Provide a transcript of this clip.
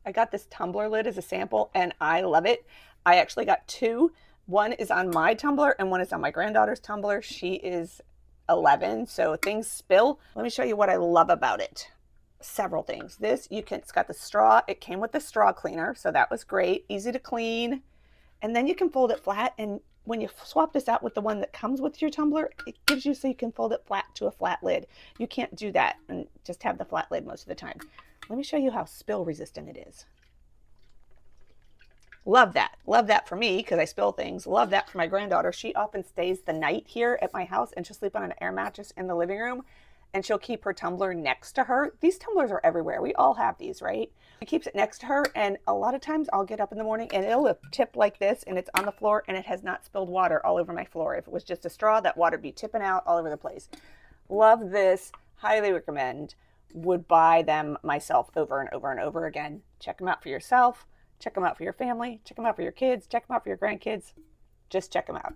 I got this tumbler lid as a sample and I love it. I actually got two. One is on my tumbler and one is on my granddaughter's tumbler. She is 11, so things spill. Let me show you what I love about it. Several things. This, it's got the straw. It came with the straw cleaner, so that was great. Easy to clean. And then you can fold it flat, and when you swap this out with the one that comes with your tumbler, it gives you so you can fold it flat to a flat lid. You can't do that and just have the flat lid most of the time. Let me show you how spill resistant it is. Love that. Love that for me because I spill things. Love that for my granddaughter. She often stays the night here at my house and she'll sleep on an air mattress in the living room and she'll keep her tumbler next to her. These tumblers are everywhere. We all have these, right? She keeps it next to her and a lot of times I'll get up in the morning and it'll have tipped like this and it's on the floor and it has not spilled water all over my floor. If it was just a straw, that water would be tipping out all over the place. Love this. Highly recommend. Would buy them myself over and over and over again. Check them out for yourself. Check them out for your family. Check them out for your kids. Check them out for your grandkids. Just check them out.